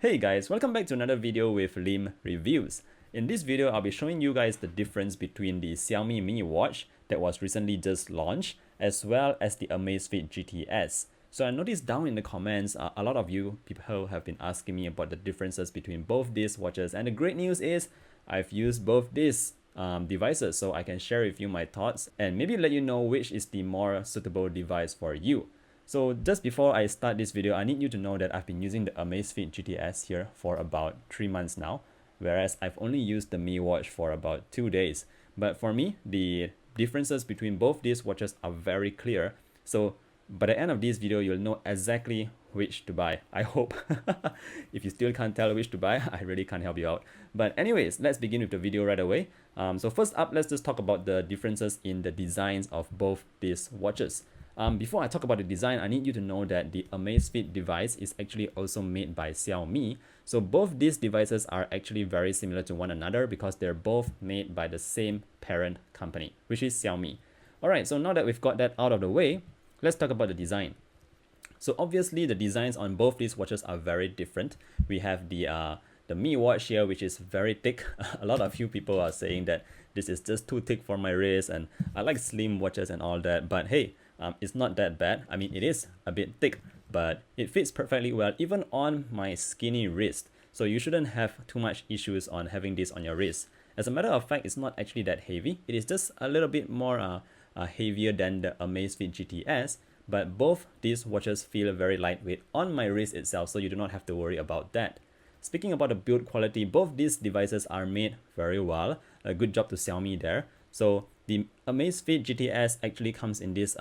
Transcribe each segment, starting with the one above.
Hey guys, welcome back to another video with Lim Reviews. In this video, I'll be showing you guys the difference between the Xiaomi Mi Watch that was recently just launched as well as the Amazfit GTS. So I noticed down in the comments, a lot of you people have been asking me about the differences between both these watches, and the great news is I've used both these devices, so I can share with you my thoughts and maybe let you know which is the more suitable device for you. So just before I start this video, I need you to know that I've been using the Amazfit GTS here for about 3 months now, whereas I've only used the Mi Watch for about 2 days. But for me, the differences between both these watches are very clear. So by the end of this video, you'll know exactly which to buy, I hope. If you still can't tell which to buy, I really can't help you out. But anyways, let's begin with the video right away. So first up, let's just talk about the differences in the designs of both these watches. Before I talk about the design, I need you to know that the Amazfit device is actually also made by Xiaomi. So both these devices are actually very similar to one another because they're both made by the same parent company, which is Xiaomi. Alright, so now that we've got that out of the way, let's talk about the design. So obviously the designs on both these watches are very different. We have the Mi Watch here, which is very thick. A lot of you people are saying that this is just too thick for my wrist, and I like slim watches and all that, but hey, it's not that bad. I mean, it is a bit thick, but it fits perfectly well even on my skinny wrist. So you shouldn't have too much issues on having this on your wrist. As a matter of fact, it's not actually that heavy. It is just a little bit more heavier than the Amazfit GTS, but both these watches feel very lightweight on my wrist itself, so you do not have to worry about that. Speaking about the build quality, both these devices are made very well. A good job to Xiaomi there. So the Amazfit GTS actually comes in this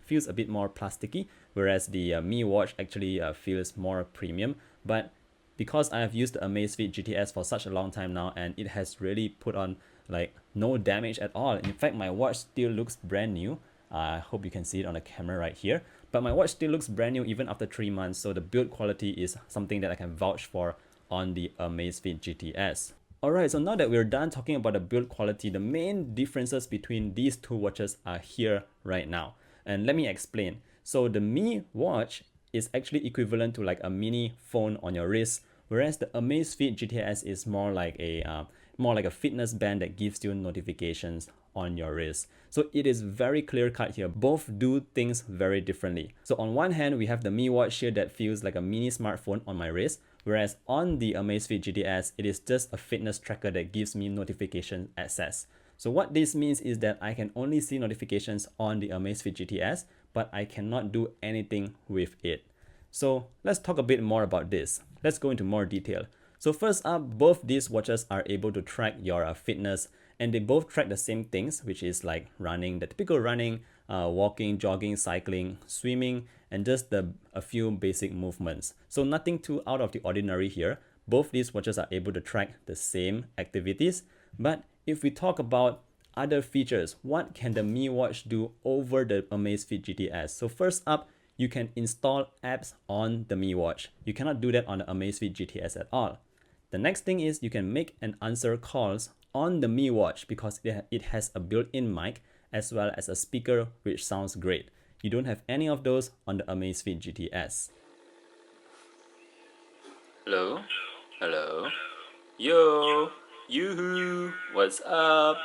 feels a bit more plasticky, whereas the Mi Watch actually feels more premium. But because I have used the Amazfit GTS for such a long time now, and it has really put on like no damage at all. In fact, my watch still looks brand new. I hope you can see it on the camera right here. But my watch still looks brand new even after 3 months. So the build quality is something that I can vouch for on the Amazfit GTS. Alright, so now that we're done talking about the build quality, the main differences between these two watches are here right now. And let me explain. So the Mi Watch is actually equivalent to like a mini phone on your wrist, whereas the Amazfit GTS is more like a fitness band that gives you notifications on your wrist. So it is very clear cut here. Both do things very differently. So on one hand, we have the Mi Watch here that feels like a mini smartphone on my wrist, whereas on the Amazfit GTS, it is just a fitness tracker that gives me notification access. So what this means is that I can only see notifications on the Amazfit GTS, but I cannot do anything with it. So let's talk a bit more about this. Let's go into more detail. So first up, both these watches are able to track your fitness, and they both track the same things, which is like running, the typical running, walking, jogging, cycling, swimming, and just a few basic movements. So nothing too out of the ordinary here. Both these watches are able to track the same activities. But if we talk about other features, what can the Mi Watch do over the Amazfit GTS? So first up, you can install apps on the Mi Watch. You cannot do that on the Amazfit GTS at all. The next thing is you can make and answer calls on the Mi Watch because it has a built-in mic as well as a speaker which sounds great. You don't have any of those on the Amazfit GTS. Hello? Hello? Yo! Yoo-hoo! What's up?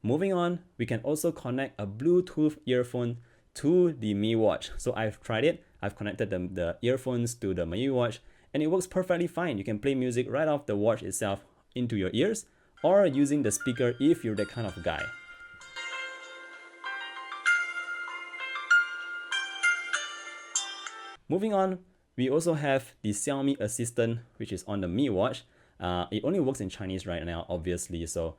Moving on, we can also connect a Bluetooth earphone to the Mi Watch. So I've tried it. I've connected the earphones to the Mi Watch, and it works perfectly fine. You can play music right off the watch itself into your ears, or using the speaker if you're that kind of guy. Moving on, we also have the Xiaomi Assistant, which is on the Mi Watch. It only works in Chinese right now, obviously, so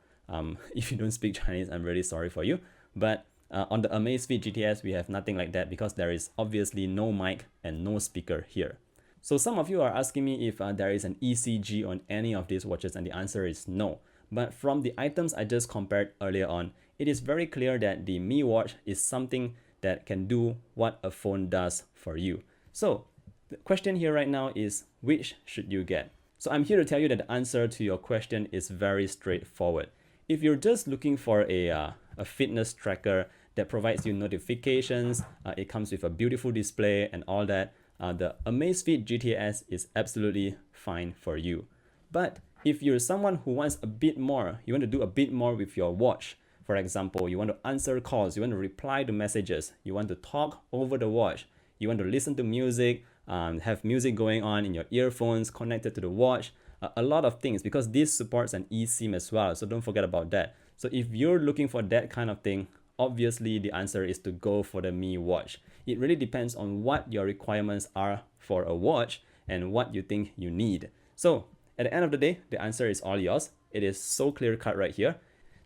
if you don't speak Chinese, I'm really sorry for you. But on the Amazfit GTS, we have nothing like that because there is obviously no mic and no speaker here. So some of you are asking me if there is an ECG on any of these watches, and the answer is no. But from the items I just compared earlier on, it is very clear that the Mi Watch is something that can do what a phone does for you. So the question here right now is, which should you get? So I'm here to tell you that the answer to your question is very straightforward. If you're just looking for a fitness tracker that provides you notifications, it comes with a beautiful display and all that, the Amazfit GTS is absolutely fine for you. But if you're someone who wants a bit more, you want to do a bit more with your watch. For example, you want to answer calls, you want to reply to messages, you want to talk over the watch, you want to listen to music, have music going on in your earphones connected to the watch, a lot of things, because this supports an eSIM as well. So don't forget about that. So if you're looking for that kind of thing, obviously the answer is to go for the Mi Watch. It really depends on what your requirements are for a watch and what you think you need. So at the end of the day, the answer is all yours. It is so clear cut right here.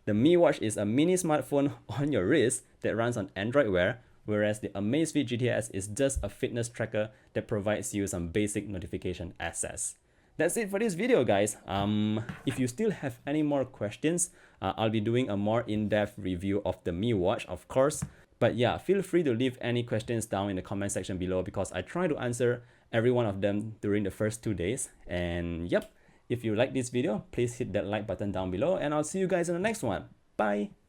The Mi Watch is a mini smartphone on your wrist that runs on Android Wear, whereas the Amazfit GTS is just a fitness tracker that provides you some basic notification access. That's it for this video, guys. If you still have any more questions, I'll be doing a more in-depth review of the Mi Watch, of course. But yeah, feel free to leave any questions down in the comment section below, because I try to answer every one of them during the first 2 days. And yep, if you like this video, please hit that like button down below, and I'll see you guys in the next one. Bye!